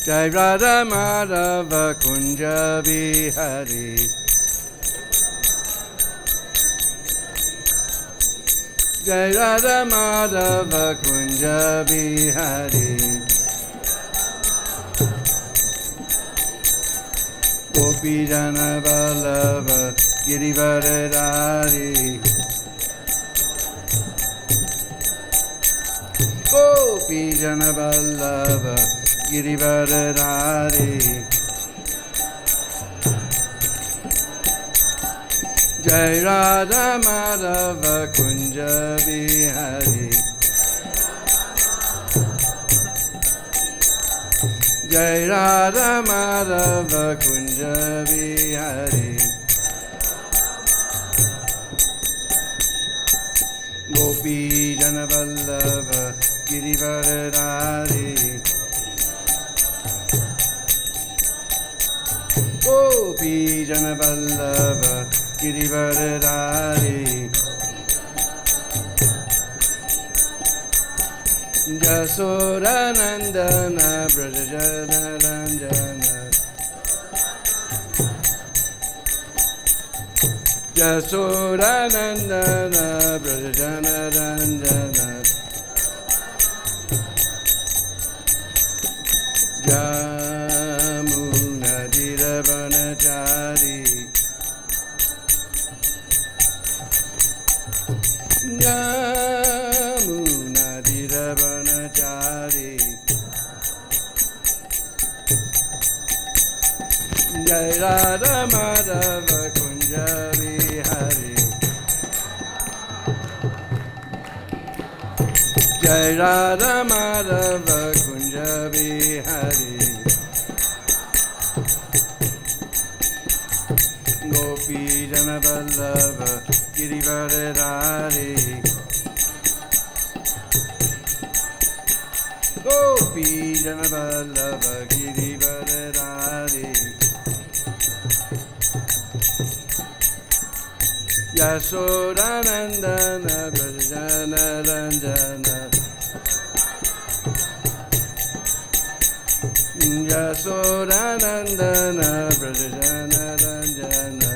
Jai Radha Madhava Kunja Bihari. Jai Radha Madhava Kunja Bihari. Gopi Jana Vallabha Girivardhari. Gopi Jana Vallabha Girivardhari. Jai Radha Madhava Kunja Bihari. Jai Radha Madhava Kunja Bihari. Gopi Jana Vallabha Girivardhari. Gopi Jana Vallabha Girivardhari. Jasoda Nandana Brajajana Ranjana. Jasoda Nandana Brajajana Ranjana. Jamuna Diravanachari. Jamuna Diravanachari. Jai Radha Madhava Kunja Bihari. Jai Radha Madhava Kunja Bihari. Gopi Jana Vallabha Girivardhari. Gopi Jana Vallabha Girivardhari. Yasoda Nandana Brajajana Ranjana. Yasoda Nandana Brajajana Ranjana.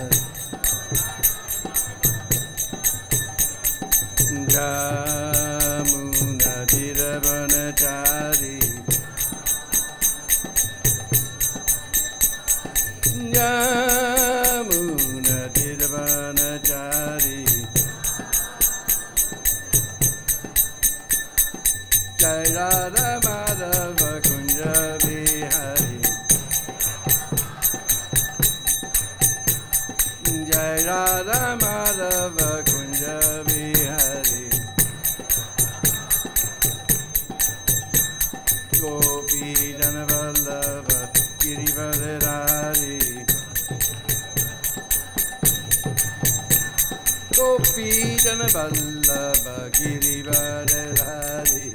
Jamuna Diravanachari. Jamuna Diravanachari. Jai Radha Madhava Kunja Bihari. Jai Radha Madhava Kunja Bihari. Gopi Jana Vallabha Girivardhari. Gopi Jana Vallabha Girivardhari.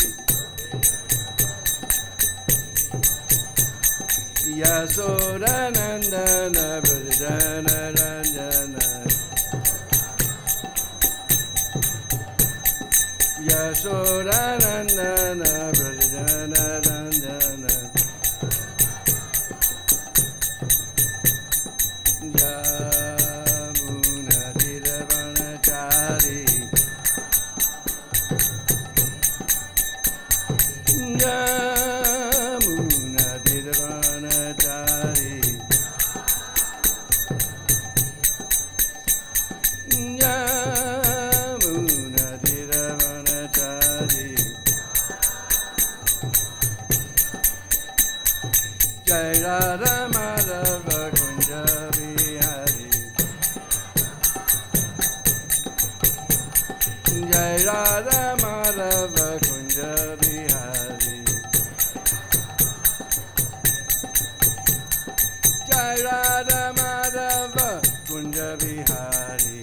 Yasoda Nandana Brajajana Ranjana. Yasoda Nandana Brajajana Ranjana. Jamuna Diravanachari. Jamuna Diravanachari. Jamuna Diravanachari. Jai Radha Madhava Kunja Bihari. Jai Radha Madhava Kunja Bihari. Jai Radha Madhava Kunja Bihari.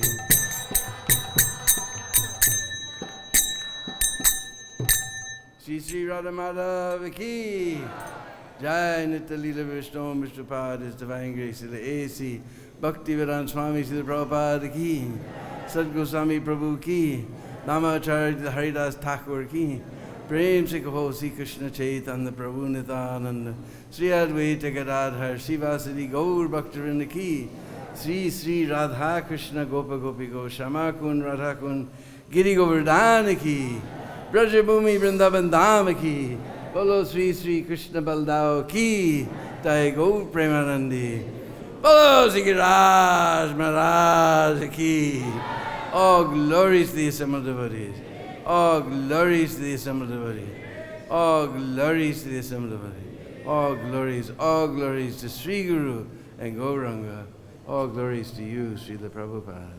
Shri Radha Madhava Ki. Jai Nitya Leela Vishnu Mr. Pad, His Divine Grace, the A.C. Bhakti-Vedanta Swami Srila Prabhupada Ki. Sadgoswami Prabhu Ki. Namacharya Haridas Thakur Ki. Prem se kaho Sri Krishna Chaitanya Prabhu Nityananda Sri Advaita Gadadhar Srivasadi Gaur Bhaktivinoda Ki Sri Sri Radha Krishna Gopa Gopiko Shamakun Radhakun Giri Govardhana Ki Brajabhumi Vrindavan Dhama Ki Bolo Sri Sri Krishna Baldao Ki Jai Gaur Premanandi Bolo Sri Giraj Maharaj Ki. All glories to the assembled devotees. All glories to the assembled devotees. All glories to the assembled devotees. All glories to Sri Guru and Gauranga. All glories to you, Srila Prabhupada.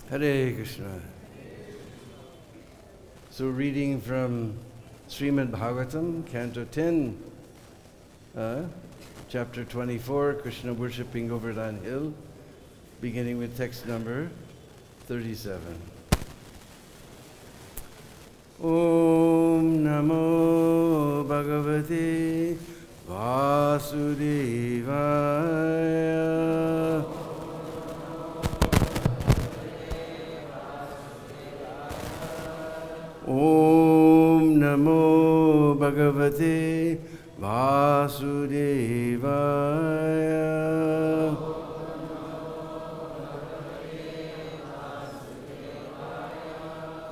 Hare Krishna. So reading from Srimad Bhagavatam, Canto 10, Chapter 24, Krishna worshipping Govardhana Hill, beginning with text number 37. Om Namo Bhagavate Vasudevaya. Om Namo Bhagavate Vasudevaya.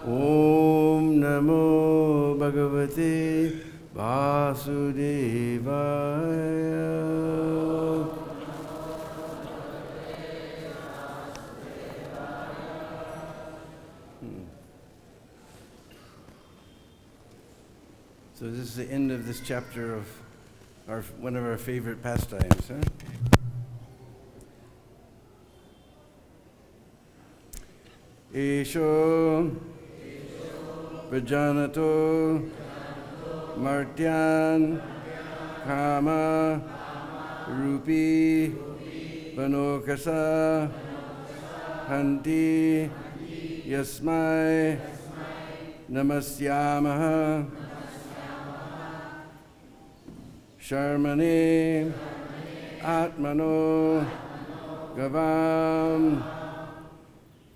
Om Namo Bhagavate Vasudevaya. So this is the end of this chapter of one of our favorite pastimes, huh? Eṣaḥ vajānato martyān Kāma-rūpī vana-okasaḥ hanti asmai namasyāmaḥ śarmaṇe ātmano gavām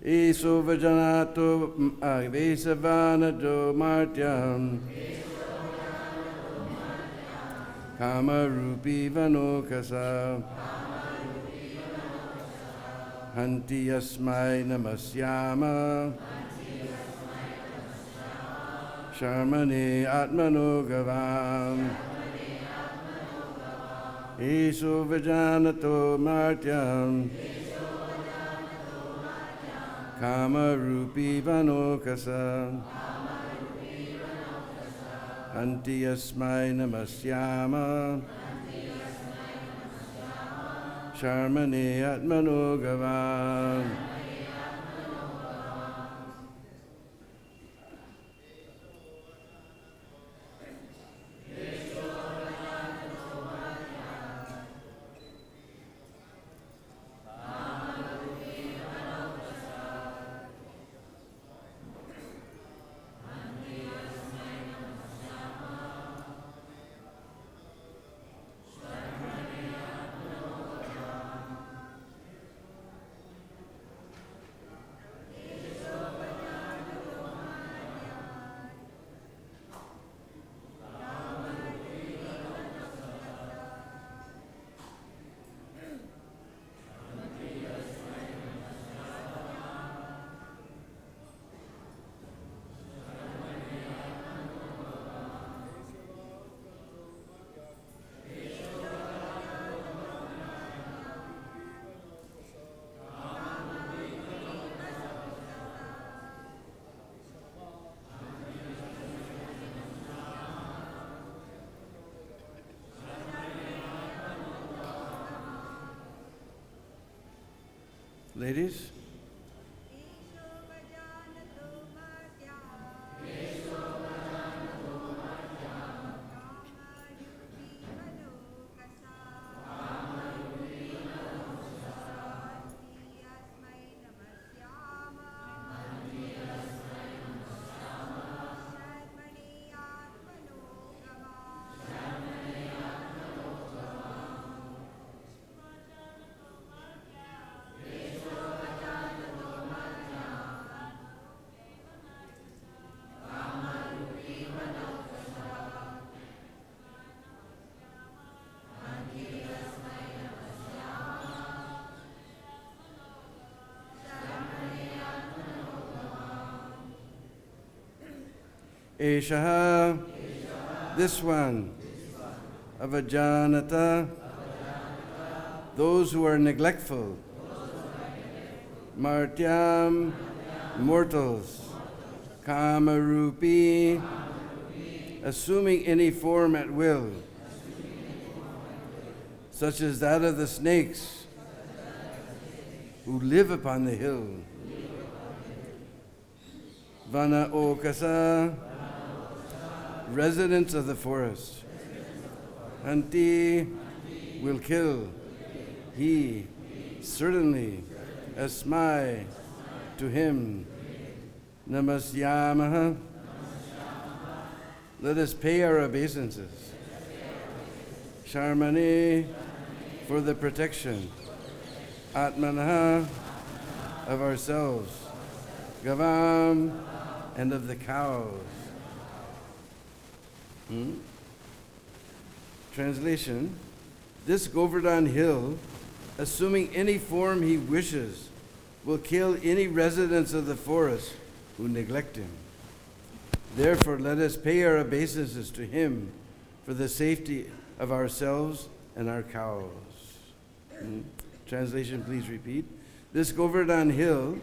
vajānato vana-oko martyān Kāma-rūpī vana-okasaḥ hanti asmai namasyāmaḥ śarmaṇe ātmano gavām vajānato martyān Kāma-rūpī vana-okasaḥ hanti asmai namasyāmaḥ śarmaṇe ātmano gavām. Ladies? eṣaḥ, this one. Avajānataḥ, those who are neglectful. Martyān, mortals. Kāma-rūpī, assuming any form at will, such as that of the snakes who live upon the hill. Vana-okasaḥ, residents of the forest. Hanti, will kill. He, certainly. Asmai, to him. Namasyāmaḥ, let us pay our obeisances. Śarmaṇe, for the protection. Ātmanaḥ, of ourselves. Gavām, and of the cows. Translation: this Govardhana Hill, assuming any form he wishes, will kill any residents of the forest who neglect him. Therefore, let us pay our obeisances to him for the safety of ourselves and our cows. Translation, please repeat. This Govardhana Hill,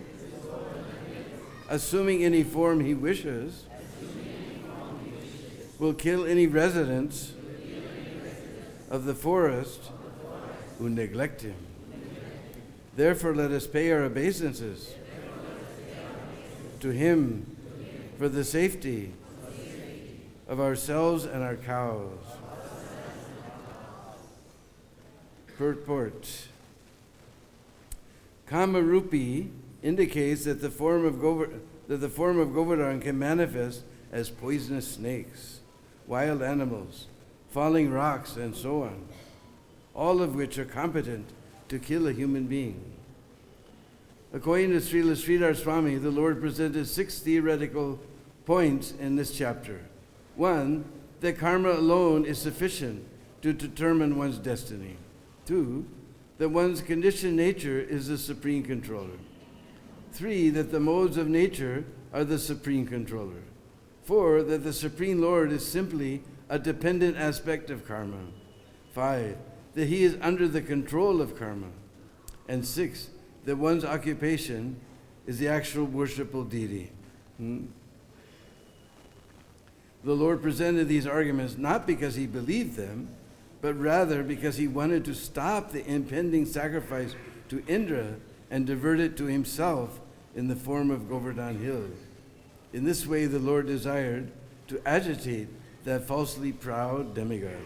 assuming any form he wishes, will kill any residents of the forest who neglect him. Therefore, let us pay our obeisances to him for the safety of ourselves and our cows. Purport. Kāma-rūpī indicates that the form of Govardhana can manifest as poisonous snakes, wild animals, falling rocks, and so on, all of which are competent to kill a human being. According to Srila Sridhar Swami, the Lord presented 6 theoretical points in this chapter. 1, that karma alone is sufficient to determine one's destiny. 2, that one's conditioned nature is the supreme controller. 3, that the modes of nature are the supreme controller. 4, that the Supreme Lord is simply a dependent aspect of karma. 5, that he is under the control of karma. And 6, that one's occupation is the actual worshipable deity. The Lord presented these arguments not because he believed them, but rather because he wanted to stop the impending sacrifice to Indra and divert it to himself in the form of Govardhana Hill. In this way, the Lord desired to agitate that falsely proud demigod.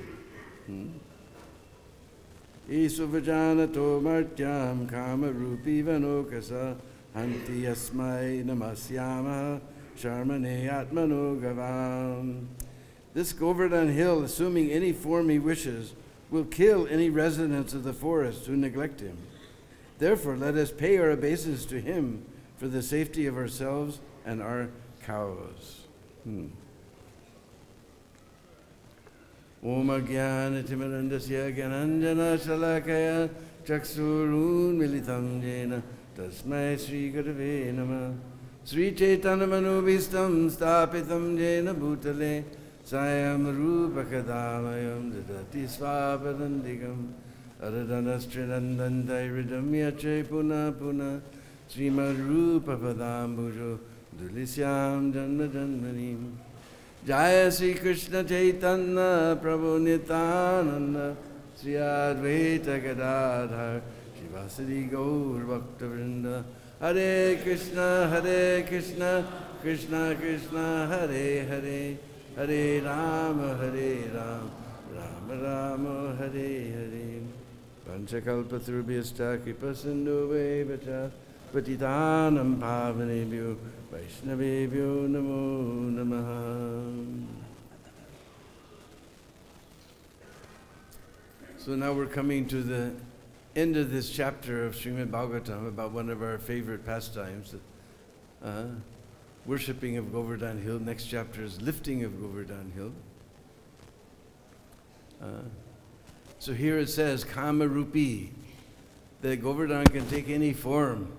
vajānato martyān Kāma-rūpī vana-okasaḥ hanti asmai namasyāmaḥ śarmaṇe ātmano gavām. This Govardhana Hill, assuming any form he wishes, will kill any residents of the forest who neglect him. Therefore, let us pay our obeisances to him for the safety of ourselves and our cows. Om ajnana-timirandasya gyananjana-shalakaya chaksurun militam jena tasmai Sri Gurave Namah. Sri Chaitanya Manubhistam Stapitam Jena Bhutale Sayam Rupakadamayam Dadati Svapadandigam Aradanastridandantai Ridamyache Puna Puna Srimad Rupa Padambujo Dulisyam Janma Janmanim. Jaya Sri Krishna Chaitanya Prabhu Nityananda Sri Advaita Gadadhar Shivasari Gaur Bhakta Vrinda. Hare Krishna, Krishna Krishna, Hare Hare, Hare Rama, Rama Rama, Hare Hare. Panchakalpatarubhyasta kripasindhuveva patitanam pavanebhyo Vaishnavebhyo namo namaha. So now we're coming to the end of this chapter of Srimad Bhagavatam about one of our favorite pastimes, worshipping of Govardhana Hill. Next chapter is lifting of Govardhana Hill. So here it says, Kāma-rūpī, that Govardhana can take any form.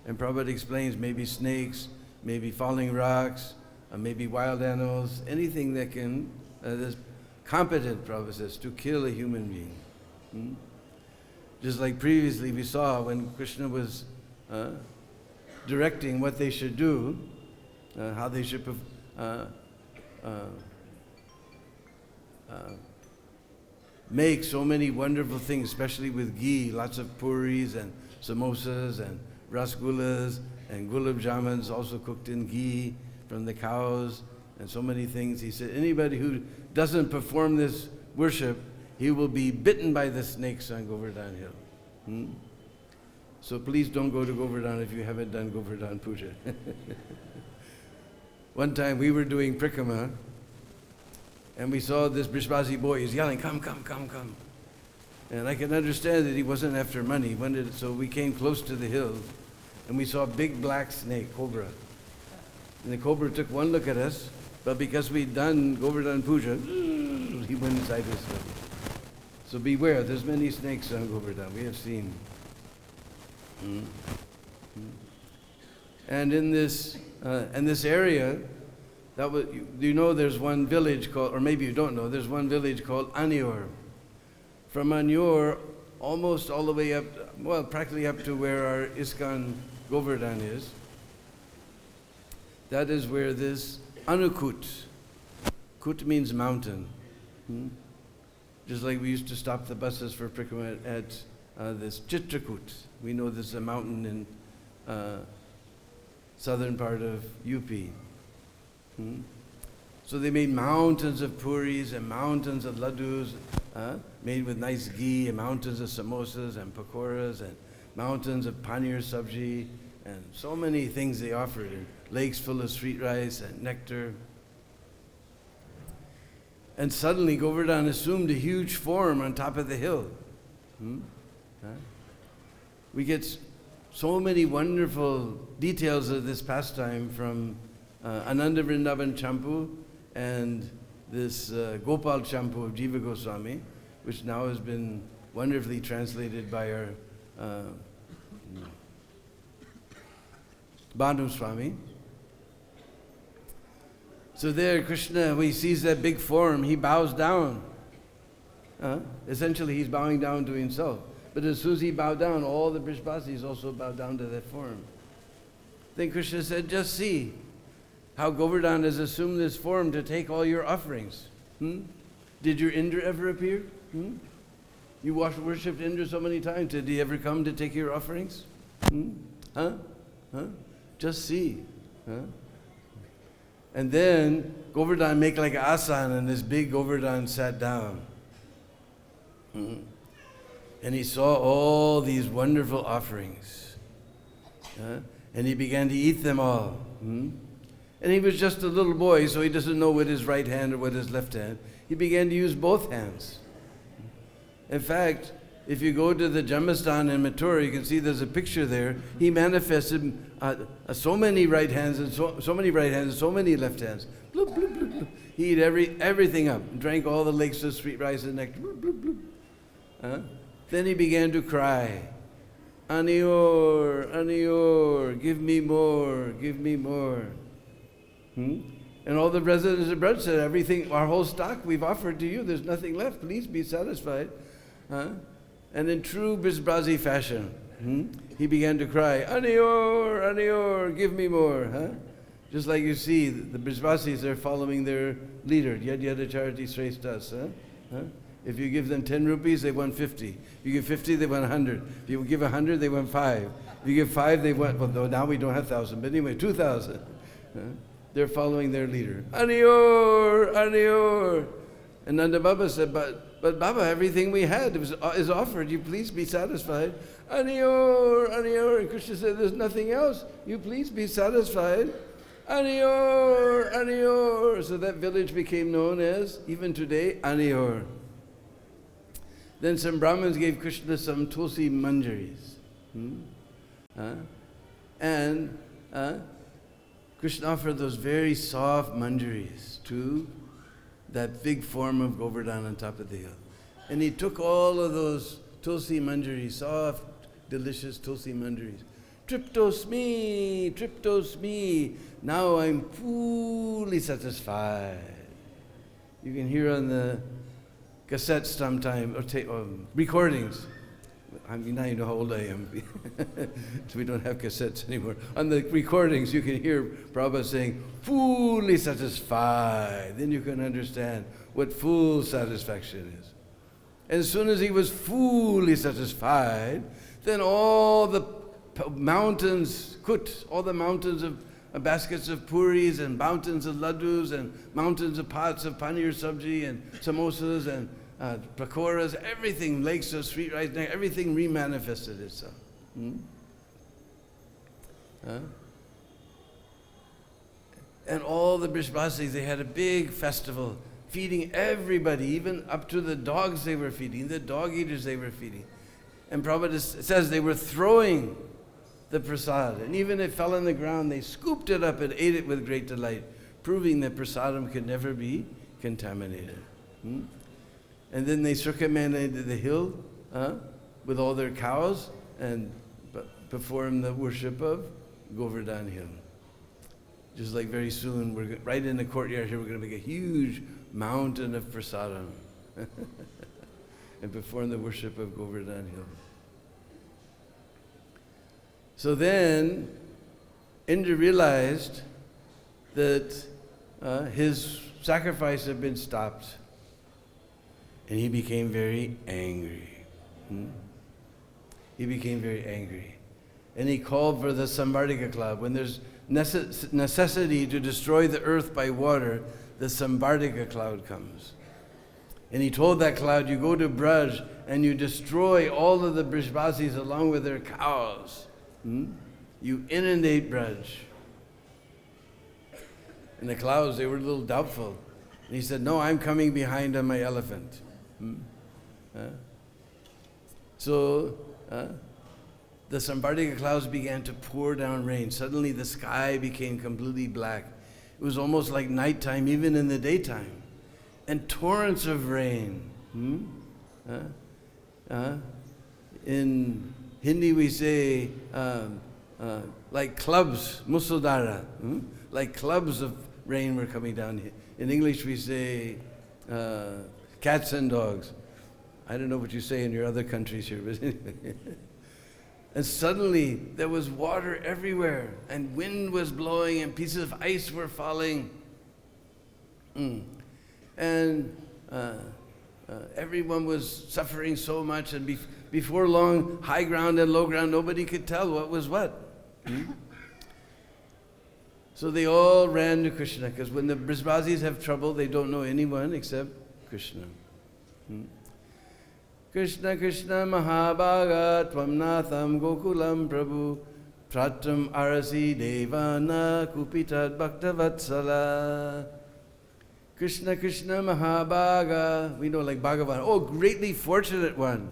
And Prabhupada explains maybe snakes, maybe falling rocks, maybe wild animals, anything that can, that's competent, Prabhupada says, to kill a human being. Just like previously we saw when Krishna was directing what they should do, how they should make so many wonderful things, especially with ghee, lots of puris and samosas and rasgullas and gulab jamans also cooked in ghee from the cows and so many things. He said anybody who doesn't perform this worship, he will be bitten by the snakes on Govardhana Hill. So please don't go to Govardhana if you haven't done Govardhana Puja. One time we were doing Prikrama and we saw this Brishbasi boy, he's yelling, come, come, come, come. And I can understand that he wasn't after money. So we came close to the hill and we saw a big black snake, cobra. And the cobra took one look at us, but because we'd done Govardhana Puja, he went inside his stomach. So beware, there's many snakes on Govardhana, we have seen. And in this area, you know there's one village called, or maybe you don't know, there's one village called Anior. From Anior, almost all the way up, well, practically up to where our ISKCON Govardhan is. That is where this Anukut, Kut means mountain. Just like we used to stop the buses for Prikrama at this Chitrakut. We know there's a mountain in southern part of UP. So they made mountains of puris and mountains of laddus, made with nice ghee, and mountains of samosas and pakoras, and mountains of paneer sabji, and so many things they offered, and lakes full of sweet rice and nectar. And suddenly Govardhan assumed a huge form on top of the hill. We get so many wonderful details of this pastime from Ananda Vrindavan Champu and this Gopal Champu of Jiva Goswami, which now has been wonderfully translated by our Bandhu Swami. So there, Krishna, when he sees that big form, he bows down. Essentially, he's bowing down to himself. But as soon as he bowed down, all the Brishbasis also bowed down to that form. Then Krishna said, just see how Govardhan has assumed this form to take all your offerings. Did your Indra ever appear? You worshipped Indra so many times. Did he ever come to take your offerings? Just see. And then Govardhan make like an asana, and this big Govardhan sat down. And he saw all these wonderful offerings. And he began to eat them all. And he was just a little boy, so he doesn't know with his right hand or with his left hand. He began to use both hands. In fact, if you go to the Jamastan in Mathura, you can see there's a picture there. He manifested so many right hands and so many right hands and so many left hands. Bloop, bloop, bloop, bloop. He ate everything up, drank all the lakes of sweet rice and nectar. Bloop, bloop, bloop. Then he began to cry. Anior, Anior, give me more, give me more. And all the residents of Braj said, everything, our whole stock we've offered to you, there's nothing left, please be satisfied. And in true Brajbasi fashion, he began to cry, Anior, Anior, give me more. Just like you see, the Brajbasis are following their leader, Yad Yada Charity Sreshtas. If you give them 10 rupees, they want 50. If you give 50, they want 100. If you give 100, they want 5. If you give 5, they want, well, now we don't have 1,000, but anyway, 2,000. They're following their leader. Aniyor, Aniyor. And Nanda Baba said, but Baba, everything we had is offered. You please be satisfied. Aniyor, Aniyor. And Krishna said, there's nothing else. You please be satisfied. Aniyor, Aniyor. So that village became known as, even today, Aniyor. Then some Brahmins gave Krishna some tulsi manjaris. And Krishna offered those very soft manjaris to that big form of Govardhana on top of the hill. And he took all of those tulsi manjaris, soft, delicious tulsi manjaris. Triptosmi, triptosmi. Now I'm fully satisfied. You can hear on the cassettes sometime, or recordings. I mean, now you know how old I am. So we don't have cassettes anymore. On the recordings, you can hear Prabhupada saying, fully satisfied. Then you can understand what full satisfaction is. And as soon as he was fully satisfied, then all the mountains, all the mountains of baskets of puris and mountains of laddus and mountains of pots of paneer sabji and samosas and pakoras, everything, lakes of sweet rice, everything remanifested itself. And all the Brishbasis, they had a big festival, feeding everybody, even up to the dogs they were feeding, the dog eaters they were feeding. And Prabhupada says they were throwing the prasad, and even it fell on the ground, they scooped it up and ate it with great delight, proving that prasadam could never be contaminated. And then they circumambulated the hill with all their cows and performed the worship of Govardhana Hill. Just like very soon, we're right in the courtyard here, we're going to make a huge mountain of prasadam and perform the worship of Govardhana Hill. So then, Indra realized that his sacrifice had been stopped, and he became very angry. He became very angry. And he called for the Samvardika cloud. When there's necessity to destroy the earth by water, the Samvardika cloud comes. And he told that cloud, you go to Braj and you destroy all of the Brishbasis along with their cows. You inundate Braj. And the clouds, they were a little doubtful. And he said, no, I'm coming behind on my elephant. So the Samvardika clouds began to pour down rain. Suddenly the sky became completely black. It was almost like nighttime, even in the daytime. And torrents of rain. In Hindi we say, like clubs, musudara. Like clubs of rain were coming down here. In English we say, cats and dogs. I don't know what you say in your other countries here, but anyway. And suddenly there was water everywhere, and wind was blowing, and pieces of ice were falling. And everyone was suffering so much, and before long, high ground and low ground, nobody could tell what was what. So they all ran to Krishna, because when the Brishbasis have trouble, they don't know anyone except Krishna. Krishna Krishna Mahabhaga Tvamnatham Gokulam Prabhu Pratram Arasi Devana Kupitat Bhaktavatsala. Krishna Krishna Mahabhaga, we know like Bhagavan, oh greatly fortunate one.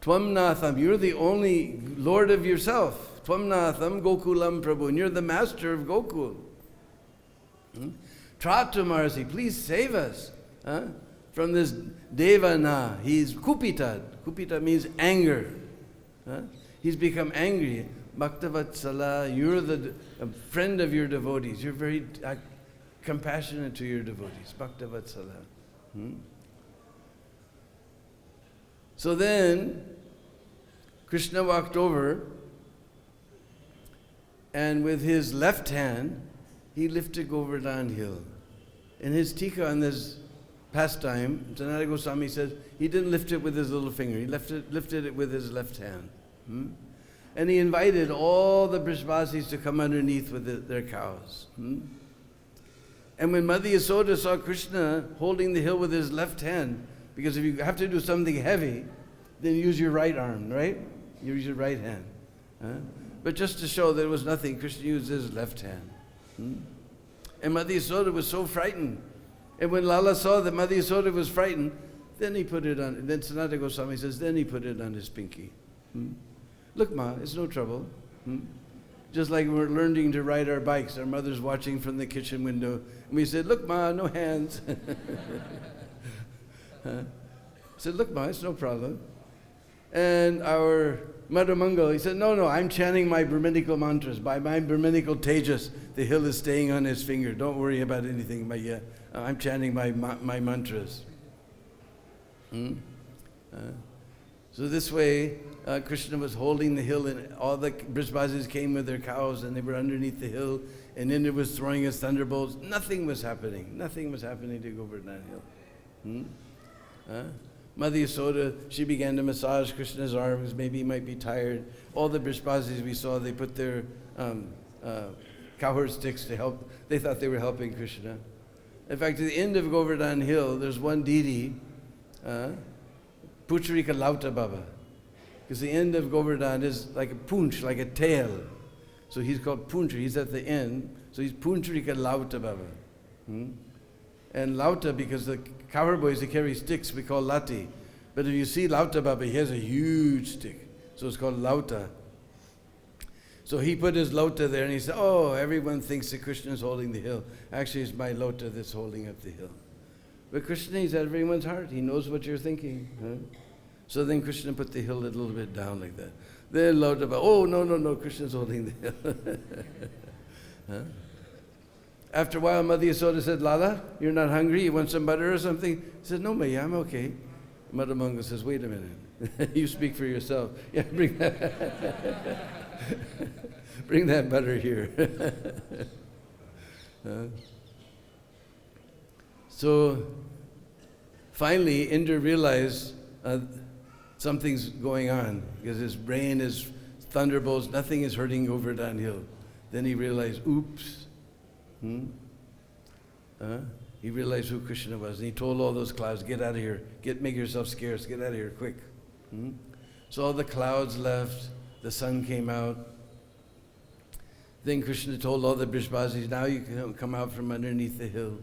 Tvamnatham, you're the only Lord of yourself. Tvamnatham Gokulam Prabhu, and you're the master of Gokul. Pratram Arasi, please save us. From this devana, he's kupita. Kupita means anger. He's become angry. Bhaktavatsala, you're the friend of your devotees. You're very compassionate to your devotees. Bhaktavatsala. So then, Krishna walked over, and with his left hand, he lifted Govardhana Hill. And his tika on this pastime, Sanatana Goswami says he didn't lift it with his little finger. He lifted it with his left hand. And he invited all the Brishvasis to come underneath with their cows. And when Mother Yasoda saw Krishna holding the hill with his left hand, because if you have to do something heavy, then use your right arm, right? You use your right hand. But just to show there was nothing, Krishna used his left hand. And Mother Yasoda was so frightened. And when Lala saw that Mother Yasoda was frightened, then he put it on, then Sanatana Goswami says, then he put it on his pinky. Look, Ma, it's no trouble. Just like we're learning to ride our bikes, our mother's watching from the kitchen window, and we said, look, Ma, no hands. I said, look, Ma, it's no problem. And our Madhamangal, he said, no, I'm chanting my Brahminical mantras. By my Brahminical tejas, the hill is staying on his finger. Don't worry about anything. I'm chanting my mantras. So this way, Krishna was holding the hill, and all the Brishvasis came with their cows, and they were underneath the hill, and Indra was throwing his thunderbolts. Nothing was happening. Nothing was happening to Govardhana Hill. Mother Yasoda, she began to massage Krishna's arms. Maybe he might be tired. All the Brishvasis we saw, they put their cowherd sticks to help. They thought they were helping Krishna. In fact, at the end of Govardhana Hill, there's one deity, Pucharika Lauta Baba. Because the end of Govardhan is like a punch, like a tail. So he's called Punchari, he's at the end. So he's Puncharika Lauta Baba. And Lauta, because the cowherd boys, they carry sticks, we call Lati. But if you see Lauta Baba, he has a huge stick. So it's called Lauta. So he put his Lauta there and he said, oh, everyone thinks that Krishna is holding the hill. Actually, it's my Lauta that's holding up the hill. But Krishna is at everyone's heart. He knows what you're thinking. So then Krishna put the hill a little bit down like that. Then Lauta Baba, oh, no, Krishna's holding the hill. After a while, Mother Yasoda said, Lala, you're not hungry? You want some butter or something? He said, no, Maya, I'm okay. Mother Manga says, wait a minute. You speak for yourself. Yeah, bring that, bring that butter here. So finally, Indra realized something's going on because his brain is thunderbolts, nothing is hurting Govardhana Hill. Then he realized, oops. He realized who Krishna was, and he told all those clouds, get out of here, make yourself scarce, get out of here, quick. So all the clouds left, the sun came out. Then Krishna told all the Brishvasis, now you can come out from underneath the hill.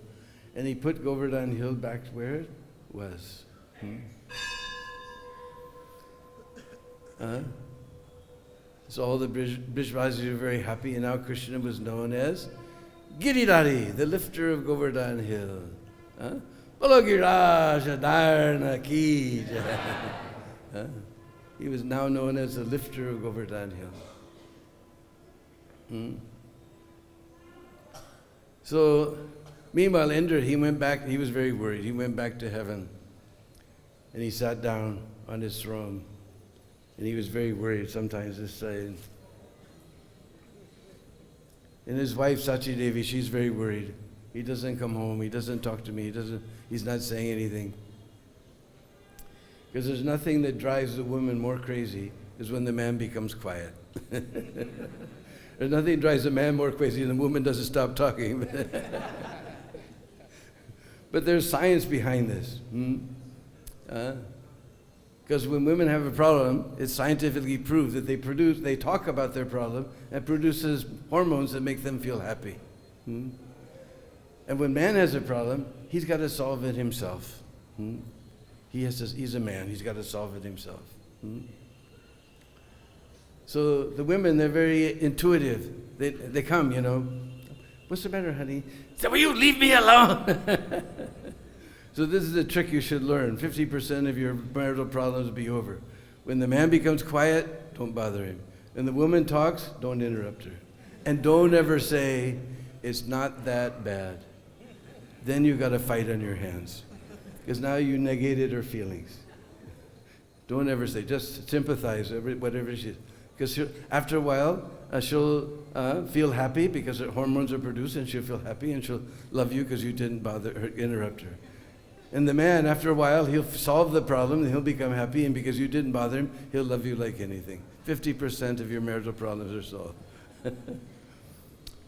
And he put Govardhana Hill back where it was. So all the Brishvasis were very happy, and now Krishna was known as Giridhari, the lifter of Govardhana Hill. Bolo Giraj Dharna Ki Jai. He was now known as the lifter of Govardhana Hill. So, meanwhile, Indra, he went back, he was very worried. He went back to heaven, and he sat down on his throne, and he was very worried sometimes this side. And his wife, Sachi Devi, she's very worried. He doesn't come home, he doesn't talk to me, he's not saying anything. Because there's nothing that drives the woman more crazy is when the man becomes quiet. There's nothing that drives a man more crazy than the woman doesn't stop talking. But there's science behind this. Because when women have a problem, it's scientifically proved that they talk about their problem and produces hormones that make them feel happy. And when man has a problem, he's got to solve it himself. He's a man, he's got to solve it himself. So the women, they're very intuitive. They come, what's the matter, honey? So will you leave me alone? So this is a trick you should learn. 50% of your marital problems will be over. When the man becomes quiet, don't bother him. When the woman talks, don't interrupt her. And don't ever say, it's not that bad. Then you've got a fight on your hands. Because now you negated her feelings. Don't ever say, just sympathize, whatever she is. Because after a while, she'll feel happy because her hormones are produced, and she'll feel happy, and she'll love you because you didn't interrupt her. And the man, after a while, he'll solve the problem and he'll become happy, and because you didn't bother him, he'll love you like anything. 50% of your marital problems are solved.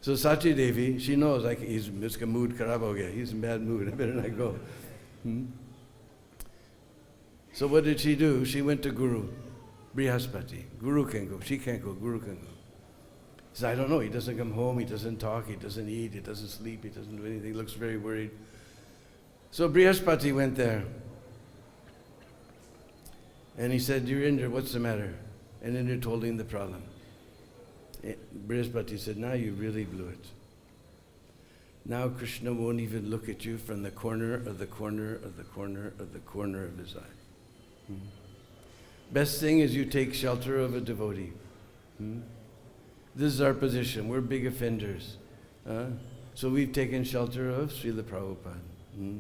So Sachi Devi, she knows, like, he's iska mood kharab ho gaya. He's in bad mood. I better not go. So what did she do? She went to Guru, Brihaspati. Guru can go. She can't go. Guru can go. He said, I don't know. He doesn't come home. He doesn't talk. He doesn't eat. He doesn't sleep. He doesn't do anything. He looks very worried. So Brihaspati went there. And he said, Dear Indra, what's the matter? And Indra told him the problem. Brihaspati said, now you really blew it. Now Krishna won't even look at you from the corner of the corner of the corner of the corner of his eye. Best thing is you take shelter of a devotee. This is our position. We're big offenders. So we've taken shelter of Srila Prabhupada.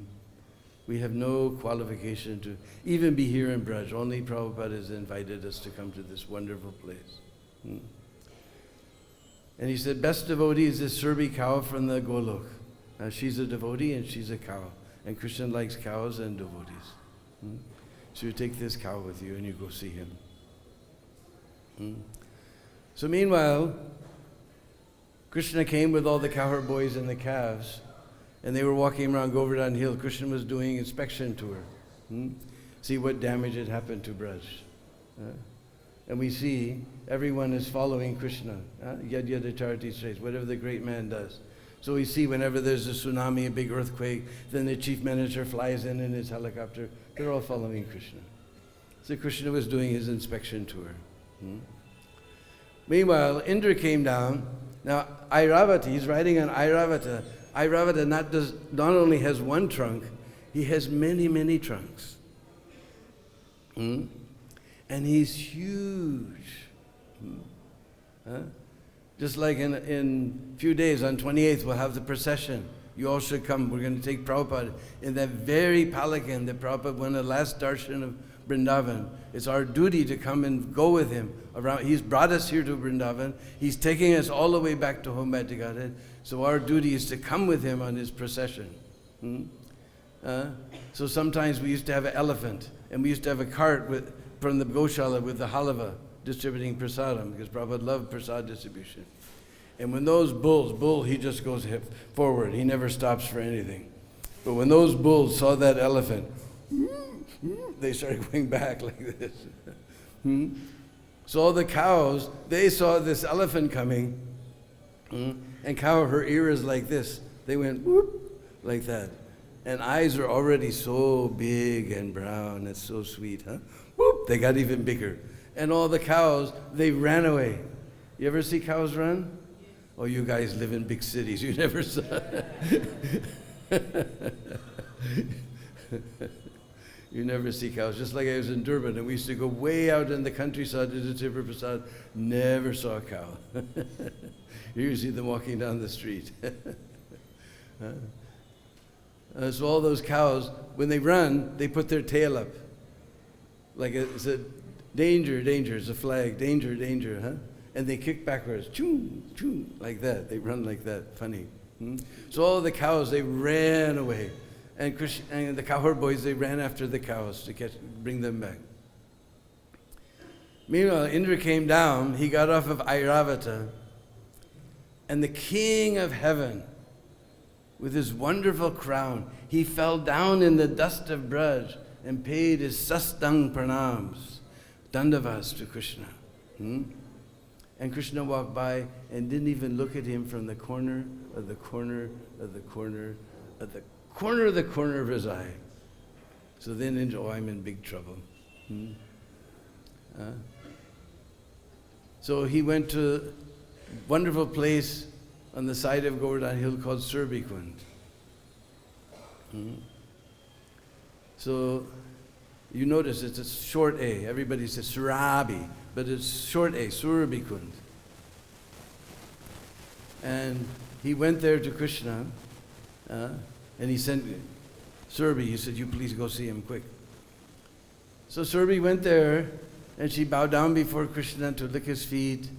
We have no qualification to even be here in Braj. Only Prabhupada has invited us to come to this wonderful place. And he said, best devotee is this Surbi cow from the Golok. She's a devotee and she's a cow. And Krishna likes cows and devotees. So you take this cow with you and you go see him. So meanwhile, Krishna came with all the cowherd boys and the calves, and they were walking around Govardhana Hill. Krishna was doing inspection tour. See what damage had happened to Braj. And we see everyone is following Krishna. Yad yad acharati says, whatever the great man does. So we see whenever there's a tsunami, a big earthquake, then the chief minister flies in his helicopter. They're all following Krishna. So Krishna was doing his inspection tour. Meanwhile, Indra came down. Now, Airavata, he's riding on Airavata. Airavata not only has one trunk, he has many, many trunks. And he's huge. Just like in a few days, on 28th, we'll have the procession. You all should come. We're going to take Prabhupada in that very palakan that Prabhupada won the last darshan of Vrindavan. It's our duty to come and go with him around. He's brought us here to Vrindavan. He's taking us all the way back to home back to Godhead. So our duty is to come with him on his procession. So sometimes we used to have an elephant, and we used to have a cart from the Goshala with the halava distributing prasadam, because Prabhupada loved prasad distribution. And when those bull, he just goes forward. He never stops for anything. But when those bulls saw that elephant, they started going back like this. So all the cows, they saw this elephant coming, and cow, her ear is like this. They went whoop, like that. And eyes are already so big and brown. It's so sweet, huh? Whoop, they got even bigger. And all the cows, they ran away. You ever see cows run? Oh, you guys live in big cities. You never saw You never see cows. Just like I was in Durban, and we used to go way out in the countryside to the Prasad. Never saw a cow. You see them walking down the street. So all those cows, when they run, they put their tail up. Like it's a danger, danger, it's a flag, danger, danger, huh? And they kick backwards, choo, choo, like that. They run like that, funny. So all the cows, they ran away. And the cowherd boys, they ran after the cows to bring them back. Meanwhile, Indra came down, he got off of Airavata, and the king of heaven, with his wonderful crown, he fell down in the dust of Braj and paid his sastang pranams, dandavas to Krishna. And Krishna walked by and didn't even look at him from the corner of the corner of the corner of the corner of the corner of his eye. So then, I'm in big trouble. So he went to a wonderful place on the side of Govardhana Hill called Surbikund. So you notice it's a short A. Everybody says Surabi, but it's short A, Surbikund. And he went there to Krishna, and he sent Surbi. He said, you please go see him quick. So Surbi went there, and she bowed down before Krishna to lick his feet.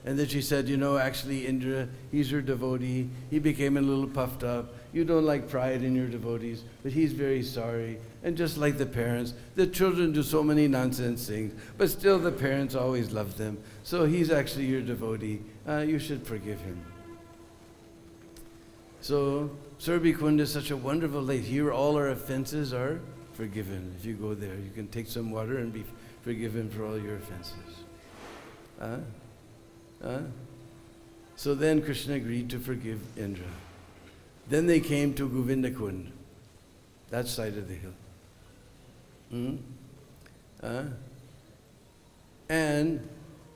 And then she said, you know, actually Indra, he's your devotee. He became a little puffed up. You don't like pride in your devotees, but he's very sorry. And just like the parents, the children do so many nonsense things, but still the parents always love them. So he's actually your devotee. You should forgive him. So Surabhi Kund is such a wonderful lake. Here all our offenses are forgiven. If you go there, you can take some water and be forgiven for all your offenses. So then Krishna agreed to forgive Indra. Then they came to Govinda Kund, that side of the hill. And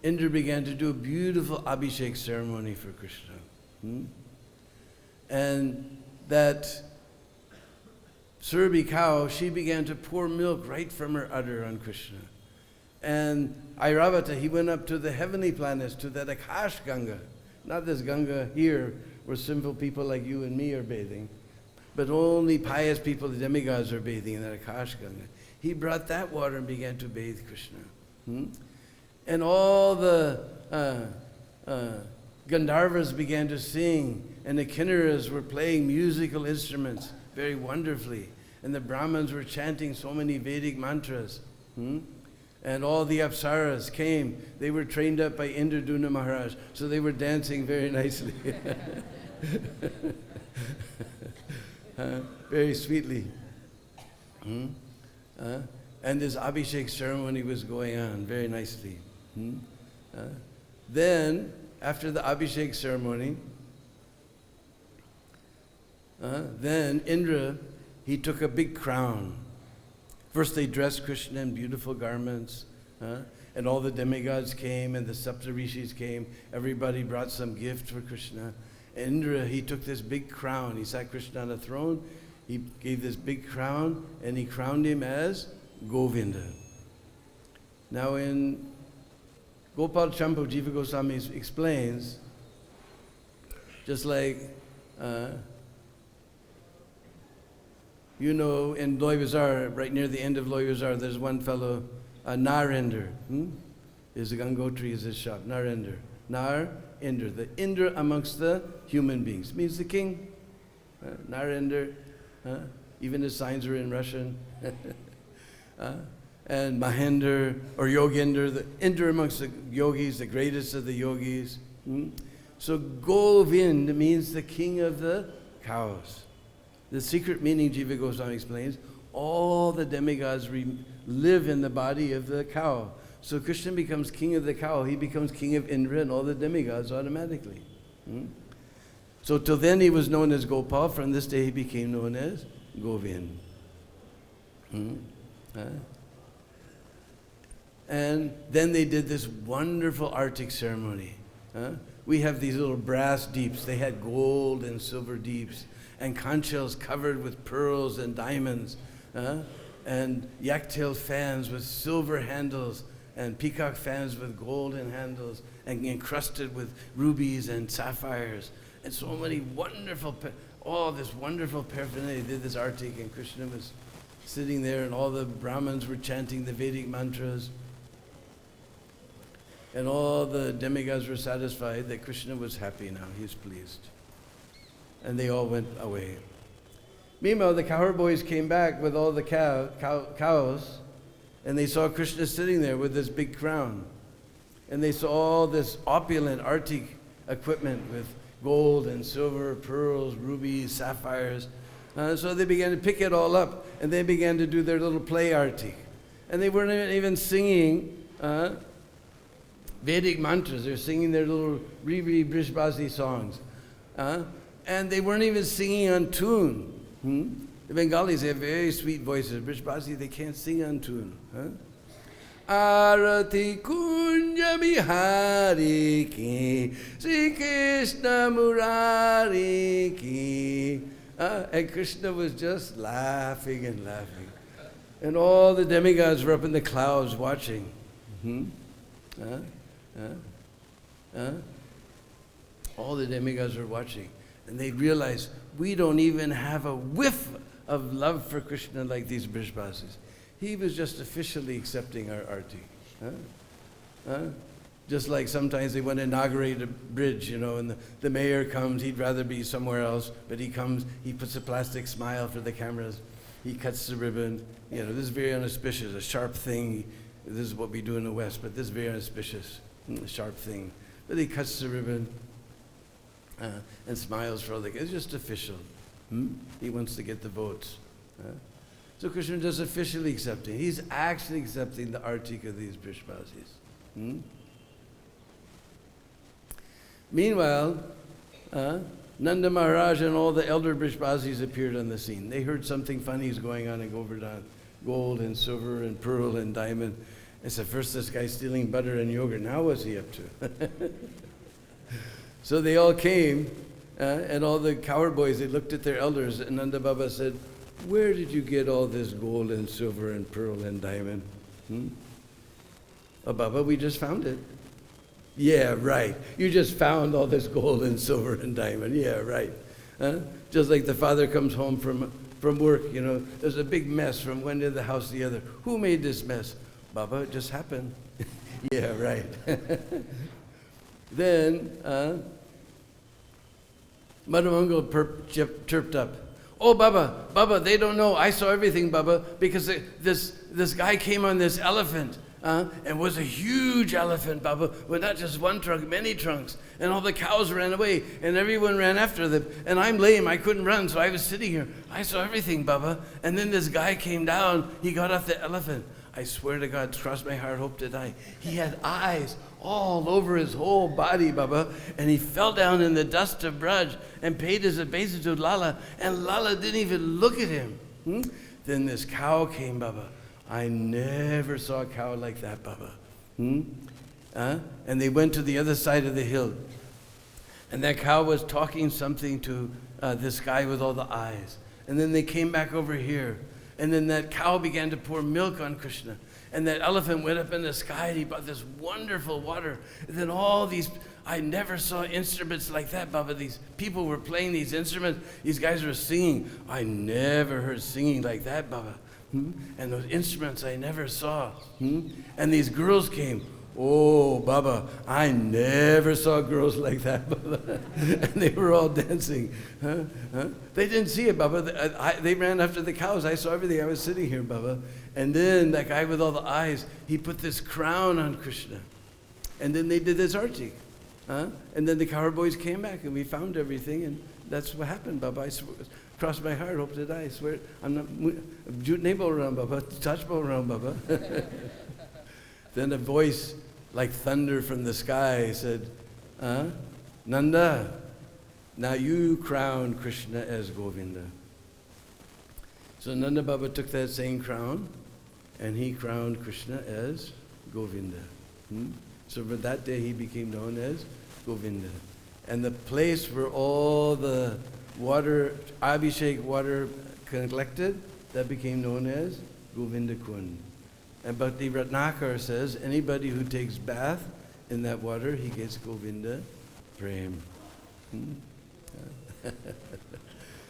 Indra began to do a beautiful Abhishek ceremony for Krishna. And that Surabhi cow, she began to pour milk right from her udder on Krishna. And Airavata, he went up to the heavenly planets, to that Akash Ganga. Not this Ganga here, where simple people like you and me are bathing, but only pious people, the demigods, are bathing in that Akash Ganga. He brought that water and began to bathe Krishna. And all the Gandharvas began to sing, and the Kinnaras were playing musical instruments very wonderfully. And the Brahmins were chanting so many Vedic mantras. And all the Apsaras came. They were trained up by Indraduna Maharaj, so they were dancing very nicely. Very sweetly. And this Abhishek ceremony was going on very nicely. Then, after the Abhishek ceremony, then Indra, he took a big crown. First they dressed Krishna in beautiful garments, and all the demigods came and the Saptarishis came. Everybody brought some gift for Krishna. Indra, he took this big crown. He sat Krishna on a throne. He gave this big crown and he crowned him as Govinda. Now in Gopal Champu, Jiva Goswami explains, just like you know, in Loy Bazaar, right near the end of Loy Bazaar, there's one fellow, Narendra. Is the Gangotri is his shop, Narendra. Indra, the Indra amongst the human beings, means the king. Narendra, even his signs are in Russian. And Mahendra, or Yogendra, the Indra amongst the yogis, the greatest of the yogis. So Govind means the king of the cows. The secret meaning, Jiva Goswami explains, all the demigods live in the body of the cow. So Krishna becomes king of the cow, he becomes king of Indra and all the demigods automatically. So till then he was known as Gopal, from this day he became known as Govind. And then they did this wonderful Arctic ceremony. We have these little brass deeps, they had gold and silver deeps, and conch shells covered with pearls and diamonds, and yak-tailed fans with silver handles, and peacock fans with golden handles, and encrusted with rubies and sapphires, and so many wonderful, all this wonderful paraphernalia. They did this Arctic, and Krishna was sitting there, and all the Brahmins were chanting the Vedic mantras, and all the demigods were satisfied that Krishna was happy now, he was pleased. And they all went away. Meanwhile, the cowherd boys came back with all the cows, and they saw Krishna sitting there with this big crown. And they saw all this opulent Arctic equipment with gold and silver, pearls, rubies, sapphires. So they began to pick it all up, and they began to do their little play Arctic. And they weren't even singing Vedic mantras. They were singing their little Rivi Brishbasi songs. And they weren't even singing on tune. The Bengalis have very sweet voices. Brishbasi, they can't sing on tune. Arati Kunja Bihari Ki, Sri Krishna Murari Ki. And Krishna was just laughing and laughing. And all the demigods were up in the clouds watching. All the demigods were watching. And they realized, we don't even have a whiff of love for Krishna like these Brishbasis. He was just officially accepting our arti. Just like sometimes they want to inaugurate a bridge, and the mayor comes, he'd rather be somewhere else, but he comes, he puts a plastic smile for the cameras, he cuts the ribbon. This is very inauspicious, a sharp thing. This is what we do in the West, but this is very inauspicious, a sharp thing. But he cuts the ribbon and smiles for all the kids. It's just official. He wants to get the votes. So Krishna is just officially accepting. He's actually accepting the artik of these Brishbasis. Meanwhile, Nanda Maharaj and all the elder Brishbasis appeared on the scene. They heard something funny is going on in Govardhana. Gold and silver and pearl and diamond. And said, first this guy's stealing butter and yogurt. Now what's he up to? So they all came, and all the cowherd boys, they looked at their elders, and Nanda Baba said, where did you get all this gold and silver and pearl and diamond? Oh, Baba, we just found it. Yeah, right. You just found all this gold and silver and diamond. Yeah, right. Just like the father comes home from work, there's a big mess from one end of the house to the other. Who made this mess? Baba, it just happened. Yeah, right. Then Madhavangal chirped up. Oh, Baba, they don't know. I saw everything, Baba, because this guy came on this elephant. And was a huge elephant, Baba, with not just one trunk, many trunks. And all the cows ran away, and everyone ran after them. And I'm lame, I couldn't run, so I was sitting here. I saw everything, Baba. And then this guy came down, he got off the elephant. I swear to God, cross my heart, hope to die. He had eyes all over his whole body, Baba. And he fell down in the dust of Braj and paid his obeisance to Lala. And Lala didn't even look at him. Then this cow came, Baba. I never saw a cow like that, Baba. And they went to the other side of the hill. And that cow was talking something to this guy with all the eyes. And then they came back over here. And then that cow began to pour milk on Krishna. And that elephant went up in the sky and he brought this wonderful water. And then all these, I never saw instruments like that, Baba. These people were playing these instruments. These guys were singing. I never heard singing like that, Baba. And those instruments I never saw. And these girls came. Oh, Baba, I never saw girls like that, Baba. And they were all dancing. They didn't see it, Baba. They ran after the cows. I saw everything. I was sitting here, Baba. And then that guy with all the eyes, he put this crown on Krishna. And then they did this artik. And then the cowherd boys came back and we found everything. And that's what happened, Baba. I cross my heart, hope to die. I swear, I'm not. Jut nahi bol raha hu, Baba. Sach bol raha hu, Baba. Then a voice like thunder from the sky said, Nanda, now you crown Krishna as Govinda. So Nanda Baba took that same crown and he crowned Krishna as Govinda. So from that day he became known as Govinda. And the place where all the water, Abhishek water collected, that became known as Govinda Kund. And Bhakti Ratnakar says, anybody who takes bath in that water, he gets Govinda Prem.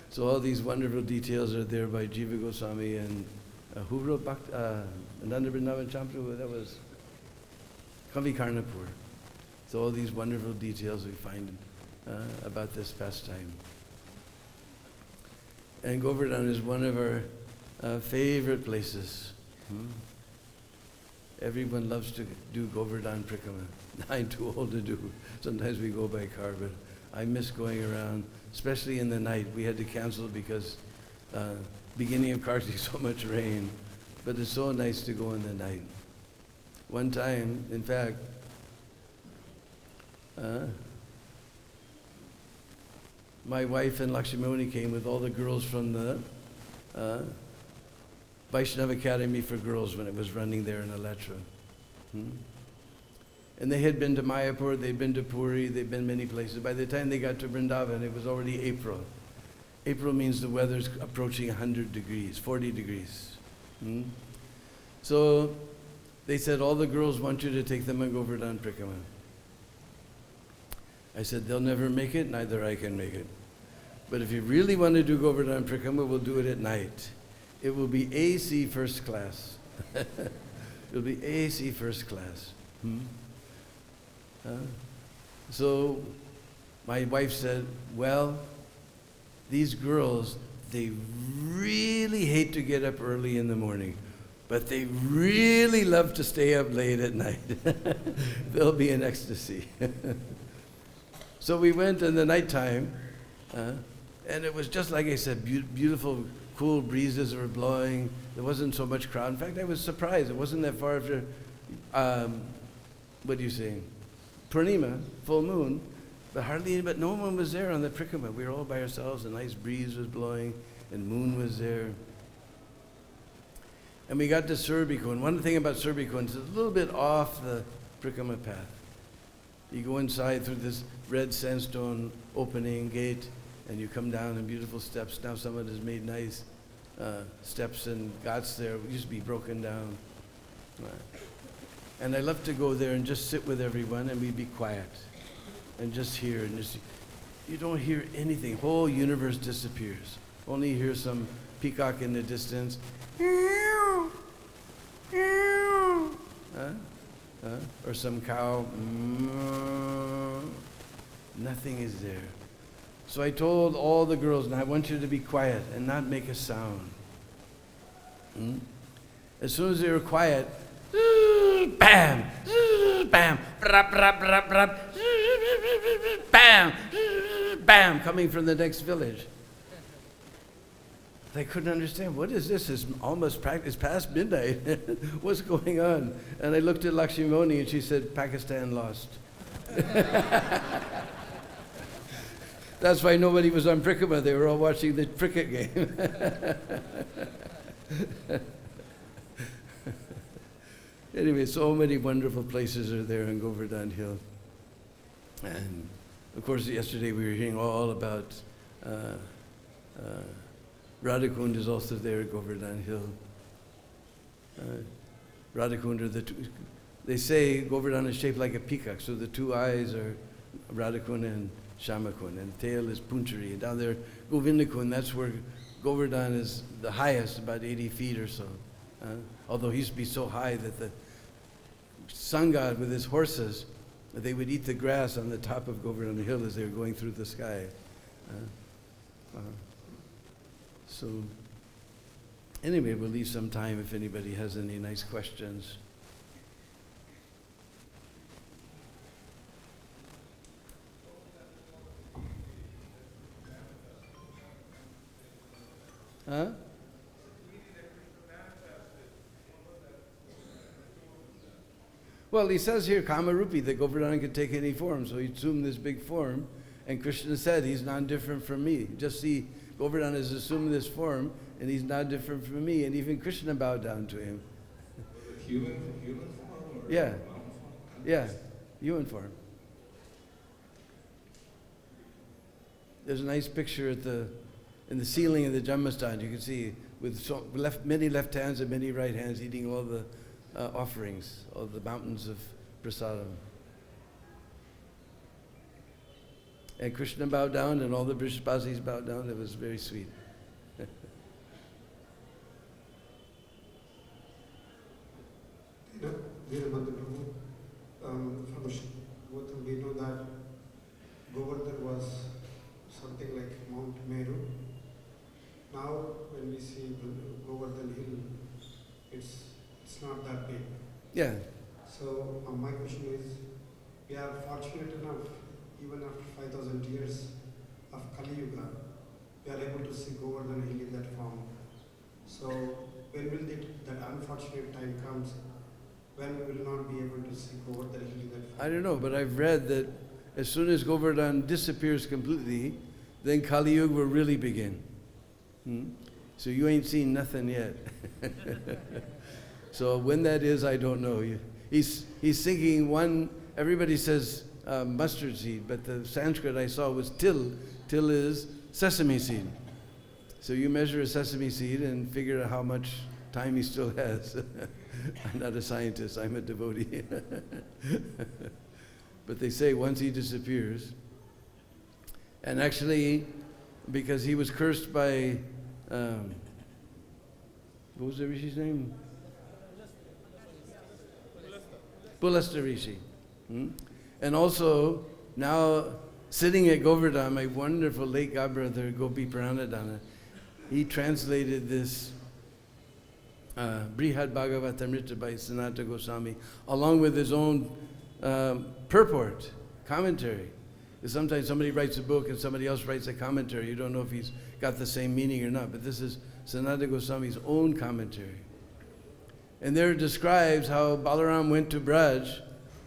So all these wonderful details are there by Jiva Goswami and who wrote Nanda Vrindavan Champru? That was Kavi Karnapur. So all these wonderful details we find about this pastime. And Govardhana is one of our favorite places. Everyone loves to do Govardhana Prikrama. I'm too old to do. Sometimes we go by car, but I miss going around, especially in the night. We had to cancel because beginning of Kartik, so much rain. But it's so nice to go in the night. One time, in fact, my wife and Lakshmani came with all the girls from the Vaishnava Academy for Girls when it was running there in Alatra. And they had been to Mayapur, they'd been to Puri, they'd been many places. By the time they got to Vrindavan, it was already April. April means the weather's approaching 100 degrees, 40 degrees. So they said, all the girls want you to take them on Govardhana Prikrama. I said, they'll never make it, neither I can make it. But if you really want to do Govardhana Prikrama, we'll do it at night. It will be AC first class. It'll be AC first class. So my wife said, well, these girls, they really hate to get up early in the morning, but they really love to stay up late at night. They'll be in ecstasy. So we went in the nighttime, and it was just like I said, beautiful, cool breezes were blowing. There wasn't so much crowd. In fact, I was surprised. It wasn't that far after, what do you say, Purnima, full moon, but no one was there on the Prikama. We were all by ourselves. A nice breeze was blowing, and moon was there. And we got to Surbikund. One thing about Surbikund is it's a little bit off the Prikama path. You go inside through this red sandstone opening gate, and you come down in beautiful steps. Now someone has made nice steps and ghats there. It used to be broken down. And I love to go there and just sit with everyone, and we'd be quiet and just hear. And just, you don't hear anything. Whole universe disappears. Only hear some peacock in the distance. Or some cow. Nothing is there. So I told all the girls, now I want you to be quiet and not make a sound. As soon as they were quiet, bam, bam, brap, brap, brap, brap, bam, bam, coming from the next village. They couldn't understand, what is this? It's past midnight. What's going on? And I looked at Lakshmimoni and she said, Pakistan lost. That's why nobody was on Prikama. They were all watching the cricket game. Anyway, so many wonderful places are there in Govardhana Hill. And of course, yesterday we were hearing all about Radhakund is also there at Govardhana Hill. Radhakund, they say Govardhana is shaped like a peacock, so the two eyes are Radhakund and Shyamakund, and the tail is Punchari. And down there, Govindakund, that's where Govardhana is the highest, about 80 feet or so. Although he used to be so high that the sun god with his horses, they would eat the grass on the top of Govardhana Hill as they were going through the sky. So anyway, we'll leave some time if anybody has any nice questions. Huh? Well, he says here, Kāma-rūpī, that Govardhana can take any form. So he assumed this big form, and Krishna said, he's not different from me. Just see, Govardhana is assuming this form, and he's not different from me, and even Krishna bowed down to him. Human form? Or yeah, yeah, human form. There's a nice picture in the ceiling of the Janmasthana. You can see with many left hands and many right hands eating all the offerings, all the mountains of prasadam. And Krishna bowed down, and all the Vrishpasis bowed down. It was very sweet. Deena Prabhu, from Gautam we know that Govardhan was something like Mount Meru. Now, when we see Govardhan Hill, it's not that big. Yeah. So my question is, we are fortunate enough, even after 5,000 years of Kali Yuga, we are able to see Govardhan Hill in that form. So when will that unfortunate time comes, when we will not be able to see Govardhan Hill in that form? I don't know, but I've read that as soon as Govardhan disappears completely, then Kali Yuga will really begin. So you ain't seen nothing yet. So when that is, I don't know. He's thinking one, everybody says mustard seed, but the Sanskrit I saw was till. Till is sesame seed. So you measure a sesame seed and figure out how much time he still has. I'm not a scientist, I'm a devotee. But they say once he disappears, and actually, because he was cursed by, what was the Rishi's name? Pulasta Rishi. And also, now sitting at Govardhana, my wonderful late godbrother, Gopi Pranadana, he translated this Brihad Bhagavatamrita by Sanatana Goswami, along with his own purport, commentary. Because sometimes somebody writes a book and somebody else writes a commentary. You don't know if he's got the same meaning or not, but this is Sanatana Goswami's own commentary. And there it describes how Balaram went to Braj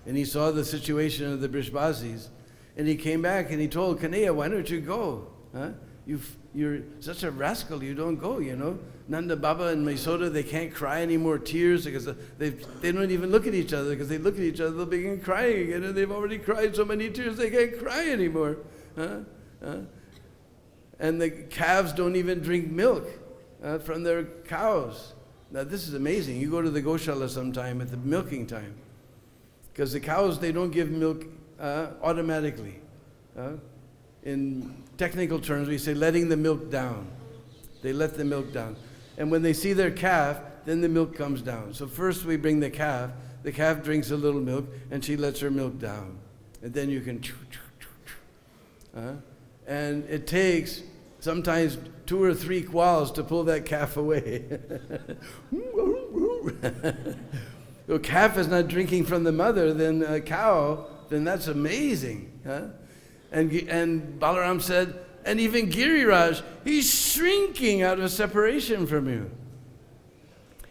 and he saw the situation of the Brishbasis, and he came back and he told Kanhaiya, why don't you go? Huh? You're such a rascal, you don't go, you know. Nanda Baba and Masoda, they can't cry any more tears because they don't even look at each other, because they look at each other, they'll begin crying again, and they've already cried so many tears they can't cry anymore. And the calves don't even drink milk from their cows. Now this is amazing. You go to the Goshala sometime at the milking time, because the cows, they don't give milk automatically. In technical terms, we say letting the milk down. They let the milk down. And when they see their calf, then the milk comes down. So first we bring the calf drinks a little milk, and she lets her milk down. And then you can and it takes sometimes 2 or 3 quals to pull that calf away. If a calf is not drinking from the mother, then a cow, then that's amazing. And Balaram said, and even Giriraj, he's shrinking out of separation from you.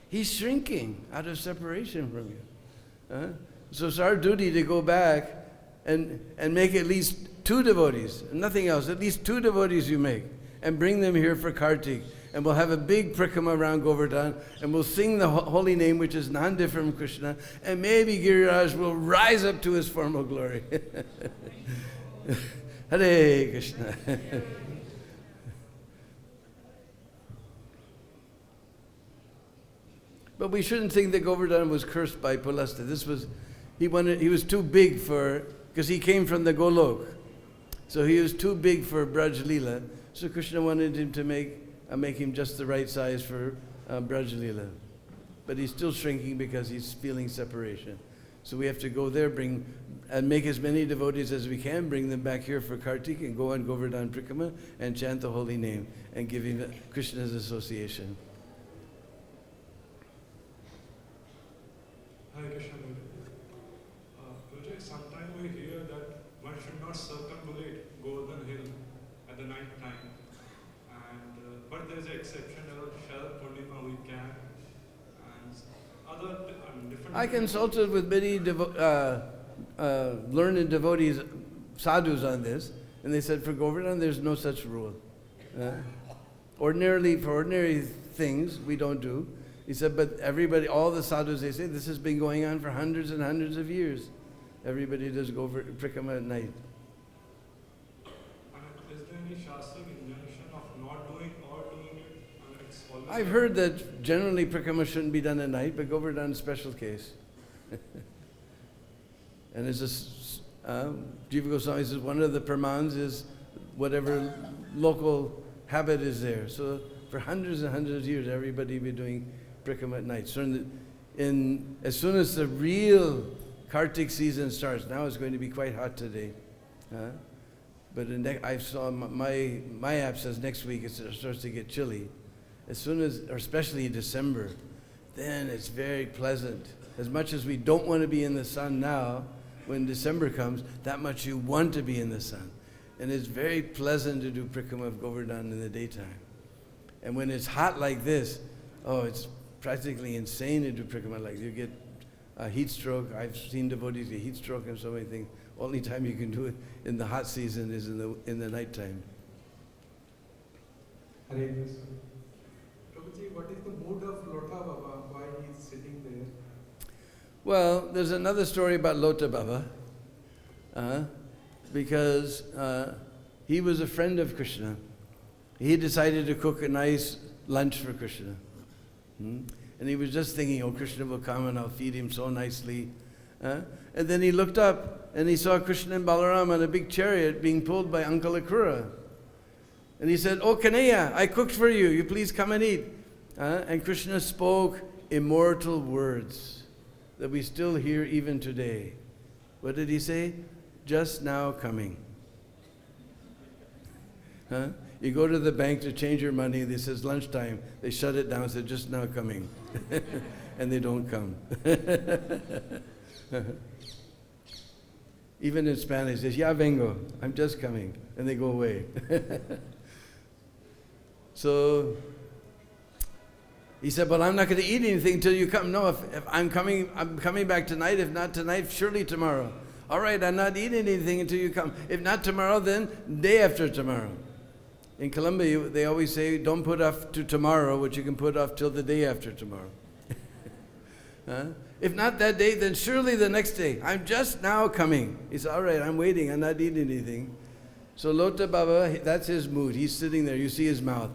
He's shrinking out of separation from you. So it's our duty to go back and make at least 2 devotees, nothing else, at least 2 devotees you make, and bring them here for Kartik. And we'll have a big prikrama around Govardhan, and we'll sing the holy name, which is non-different from Krishna, and maybe Giriraj will rise up to his formal glory. Hare Krishna. But we shouldn't think that Govardhan was cursed by Pulasta. He was too big for, because he came from the Golok. So he was too big for Braj Leela. So Krishna wanted him to make him just the right size for Braj Leela. But he's still shrinking because he's feeling separation. So we have to go there, and make as many devotees as we can, bring them back here for Kartik, and go on Govardhan Prikrama and chant the holy name and give him Krishna's association. Hare Krishna. Sometimes we hear that one should not circumambulate Govardhana Hill at the night time. But there is an exception around Sharad Purnima we can. And other different... I consulted with many learned devotees, sadhus on this, and they said for Govardhan there's no such rule. For ordinary things we don't do. He said, but everybody, all the sadhus, they say this has been going on for hundreds and hundreds of years. Everybody does go for Prikrama at night. Is there any Shastric injunction of not doing or doing it? I've heard that generally Prikrama shouldn't be done at night, but Govardhan is a special case. And as Jiva Goswami says, one of the pramans is whatever local habit is there. So for hundreds and hundreds of years, everybody be doing Prikrama at night. So as soon as the real Kartik season starts, now it's going to be quite hot today. But I saw my app says next week it starts to get chilly. As soon as, or especially in December, then it's very pleasant. As much as we don't want to be in the sun now, when December comes, that much you want to be in the sun. And it's very pleasant to do Prikrama of Govardhan in the daytime. And when it's hot like this, it's practically insane to do Prikrama like this. You get a heat stroke. I've seen devotees get heat stroke and so many things. Only time you can do it in the hot season is in the night time. Hare Krishna. Prabhuji, what is the mood of Lota Baba? Why he is sitting there? Well, there's another story about Lota Baba, because he was a friend of Krishna. He decided to cook a nice lunch for Krishna. And he was just thinking, Krishna will come and I'll feed him so nicely. And then he looked up and he saw Krishna and Balaram on a big chariot being pulled by Uncle Akrura. And he said, Kanhaiya, I cooked for you. You please come and eat. And Krishna spoke immortal words that we still hear even today. What did he say? Just now coming. Huh? You go to the bank to change your money, they says lunchtime. They shut it down and say, just now coming. And they don't come. Even in Spanish, they say, ya vengo, I'm just coming. And they go away. So he said, well, I'm not going to eat anything until you come. No, if I'm coming back tonight. If not tonight, surely tomorrow. All right, I'm not eating anything until you come. If not tomorrow, then day after tomorrow. In Colombia, they always say, don't put off to tomorrow what you can put off till the day after tomorrow. Huh? If not that day, then surely the next day. I'm just now coming. He said, all right, I'm waiting. I'm not eating anything. So Lota Baba, that's his mood. He's sitting there. You see his mouth.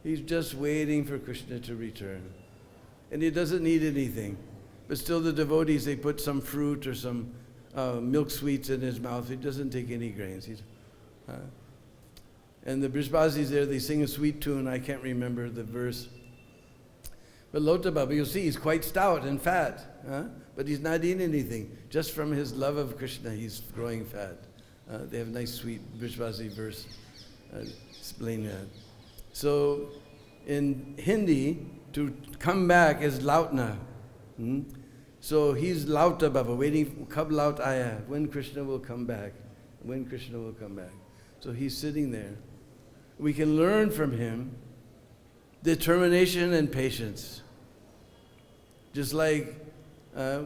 He's just waiting for Krishna to return. And he doesn't need anything. But still the devotees, they put some fruit or some milk sweets in his mouth. He doesn't take any grains. And the Brishbasis there, they sing a sweet tune. I can't remember the verse. But Lota Baba, you'll see, he's quite stout and fat. But he's not eating anything. Just from his love of Krishna, he's growing fat. They have a nice, sweet Brishbasi verse explaining that. So in Hindi, to come back is lautna. So he's Lauta Baba, waiting, kab laut aya, when Krishna will come back. When Krishna will come back. So he's sitting there. We can learn from him determination and patience. Just like a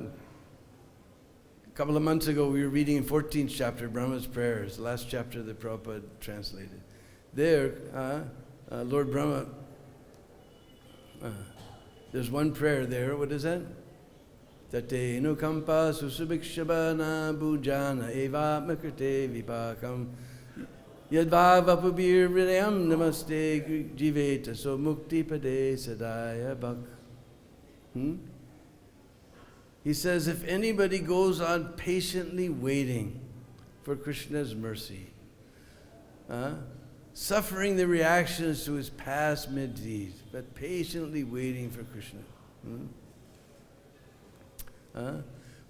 couple of months ago, we were reading in 14th chapter, Brahma's Prayers, the last chapter that Prabhupada translated. There, Lord Brahma, there's one prayer there. What is that? Tate nukampa susubhikshabana bhujana evatmakrite vipakam yadvavapubir hridayam namaste jiveta so mukti pade sadaya bhak. He says, if anybody goes on patiently waiting for Krishna's mercy, suffering the reactions to his past mid-deeds, but patiently waiting for Krishna.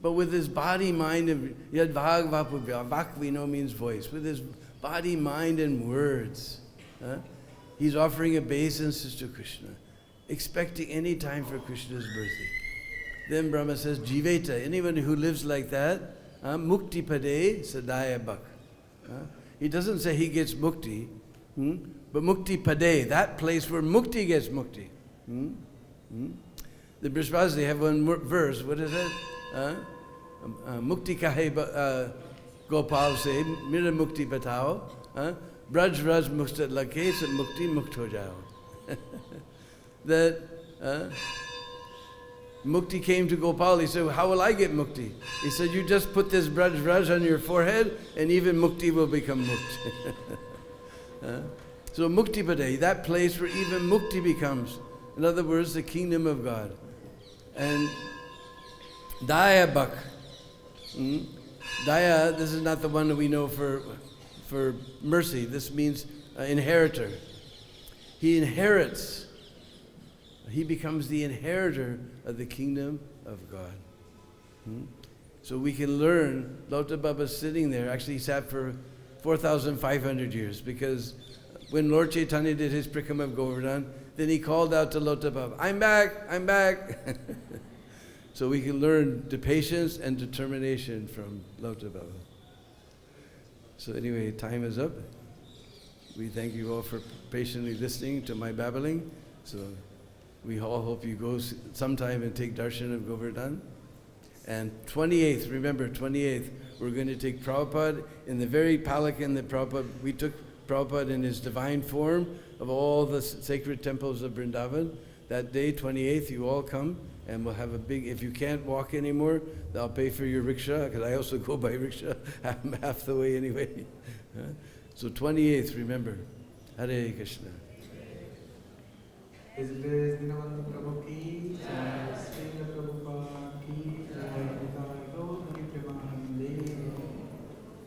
But with his body, mind, and yadvag we know means voice. With his body, mind, and words, he's offering obeisances to Krishna, expecting any time for Krishna's birthday. Then Brahma says, Jiveta, anyone who lives like that, mukti pade sadaya bhak. He doesn't say he gets mukti, but mukti pade, that place where mukti gets mukti. The Brishbhas, they have one verse, what is it? Mukti kahe Gopal se, mira mukti batao, braj raj mukta lake se mukti mukt ho jao. That Mukti came to Gopal. He said, how will I get mukti? He said, you just put this braj raj on your forehead and even mukti will become mukti. So mukti pade, that place where even mukti becomes, in other words, the kingdom of God. And daya bhak. Daya, this is not the one that we know for mercy. This means inheritor. He inherits. He becomes the inheritor of the kingdom of God. So we can learn, Lota Baba sitting there, actually he sat for 4,500 years, because when Lord Chaitanya did his Prikam of Govardhana, then he called out to Lota Baba, I'm back, I'm back. So we can learn the patience and determination from Lota Baba. So anyway, time is up. We thank you all for patiently listening to my babbling. So we all hope you go sometime and take darshan of Govardhana. And 28th, remember 28th, we're going to take Prabhupada in the very palakan that we took Prabhupada in his divine form of all the sacred temples of Vrindavan. That day, 28th, you all come and we'll have a big, if you can't walk anymore, I'll pay for your rickshaw, because I also go by rickshaw, I'm half the way anyway. So 28th, remember, Hare Krishna. His grace, Deenabandhu Prabhu ki jai, Srila Prabhupada ki jai.